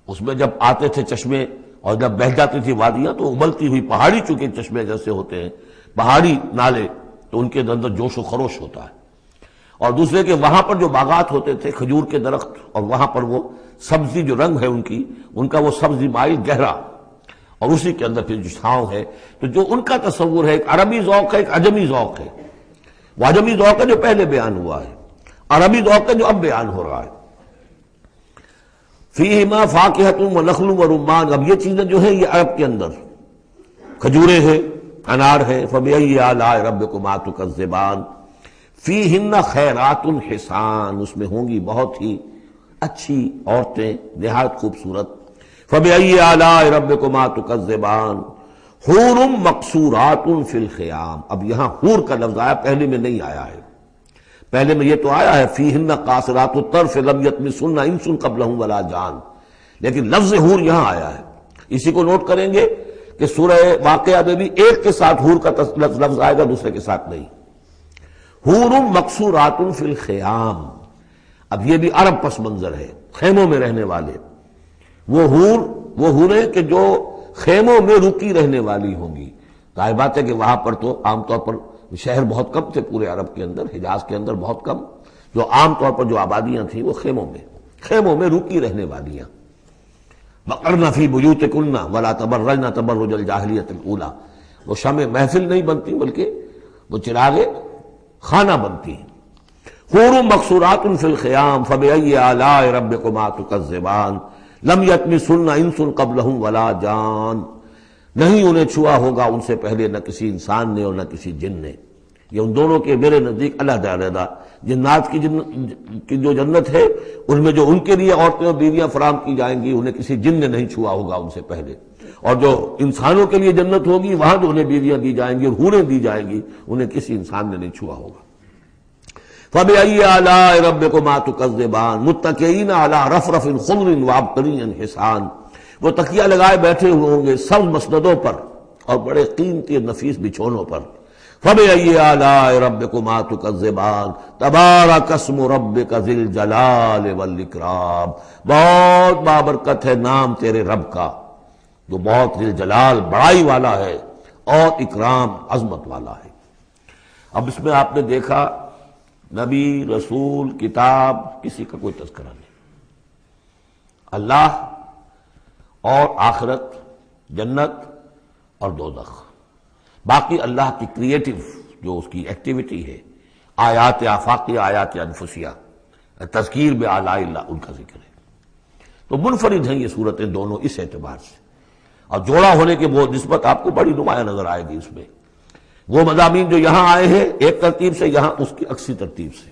اس میں جب آتے تھے چشمے اور جب بہہ جاتی تھی وادیاں تو ابلتی ہوئی پہاڑی، چونکہ چشمے جیسے ہوتے ہیں پہاڑی نالے، تو ان کے اندر جوش و خروش ہوتا ہے۔ اور دوسرے کہ وہاں پر جو باغات ہوتے تھے کھجور کے درخت، اور وہاں پر وہ سبزی جو رنگ ہے ان کا وہ سبزی مائل گہرا، اور اسی کے اندر پھر جو چھاؤں ہے، تو جو ان کا تصور ہے ایک عربی ذوق ہے، ایک عجمی ذوق ہے۔ وہ عجمی ذوق ہے جو پہلے بیان ہوا ہے، عربی ذوق ہے جو اب بیان ہو رہا ہے۔ فیہما فاکہۃ ونخل ورمان، اب یہ چیزیں جو ہیں یہ عرب کے اندر کھجوریں ہیں، انار ہے۔ فبأی آلاء ربکما تکذبان فیہن خیرات حسان، اس میں ہوں گی بہت ہی اچھی عورتیں، نہایت خوبصورت۔ فبأی آلاء ربکما تکذبان حور مقصورات فی الخیام، اب یہاں حور کا لفظ آیا، پہلے میں نہیں آیا ہے، پہلے میں یہ تو آیا ہے فیہن قاصرات الطرف لم یطمثن انس قبلہم ولا جان، لیکن لفظ حور یہاں آیا ہے۔ اسی کو نوٹ کریں گے کہ سورہ واقعہ میں بھی ایک کے ساتھ حور کا لفظ آئے گا، دوسرے کے ساتھ نہیں۔ حور مقصورات فی الخیام، اب یہ بھی عرب پس منظر ہے، خیموں میں رہنے والے وہ حوریں کہ جو خیموں میں رکی رہنے والی ہوں گی۔ ظاہر بات ہے کہ وہاں پر تو عام طور پر شہر بہت کم تھے، پورے عرب کے اندر، حجاز کے اندر بہت کم، جو عام طور پر جو آبادیاں تھیں وہ خیموں میں رکی رہنے والیاں۔ وَقَرْنَ فِي بُيُوتِكُنَّ وَلَا تَبَرَّجْنَ تَبَرُّجَ الْجَاهِلِيَّةِ الْأُولَىٰ، وہ شمع محفل نہیں بنتی بلکہ وہ چراغ خانہ بنتی ہیں۔ حور مقصورات فی الخیام فبأی آلاء ربکما تکذبان لم یطمثن انس قبلہم ولا جان، نہیں انہیں چھوا ہوگا ان سے پہلے نہ کسی انسان نے اور نہ کسی جن نے۔ یہ ان دونوں کے میرے نزدیک علیحدہ علیحدہ، جنات کی جو جنت ہے ان میں جو ان کے لیے عورتیں اور بیویاں فراہم کی جائیں گی انہیں کسی جن نے نہیں چھوا ہوگا ان سے پہلے، اور جو انسانوں کے لیے جنت ہوگی وہاں جو انہیں بیویاں دی جائیں گی اور حوریں دی جائیں گی انہیں کسی انسان نے نہیں چھوا ہوگا۔ فَبِأَيِّ آلَاءِ رَبِّكُمَا تُكَذِّبَانِ مُتَّكِئِينَ عَلَىٰ رَفْرَفٍ خُضْرٍ وَعَبْقَرِيٍّ حِسَانٍ، وہ تکیہ لگائے بیٹھے ہوئے ہوں گے سبز مسندوں پر اور بڑے قیمتی اور نفیس بچھونوں پر۔ فَبِأَيِّ آلَاءِ رَبِّكُمَا تُكَذِّبَانِ تَبَارَكَ اسْمُ رَبِّكَ ذِي الْجَلَالِ وَالْإِكْرَامِ، بہت بابرکت ہے نام تیرے رب کا جو بہت ذی الجلال بڑائی والا ہے اور اکرام عظمت والا ہے۔ اب اس میں آپ نے دیکھا نبی، رسول، کتاب، کسی کا کوئی تذکرہ نہیں، اللہ اور آخرت، جنت اور دوزخ، باقی اللہ کی کریٹو جو اس کی ایکٹیویٹی ہے، آیات آفاقیہ، آیات انفسیہ، تذکیر بآلاء اللہ، ان کا ذکر ہے۔ تو منفرد ہیں یہ صورتیں دونوں اس اعتبار سے، اور جوڑا ہونے کے وہ نسبت آپ کو بڑی نمایاں نظر آئے گی اس میں۔ وہ مضامین جو یہاں آئے ہیں ایک ترتیب سے، یہاں اس کی عکسی ترتیب سے۔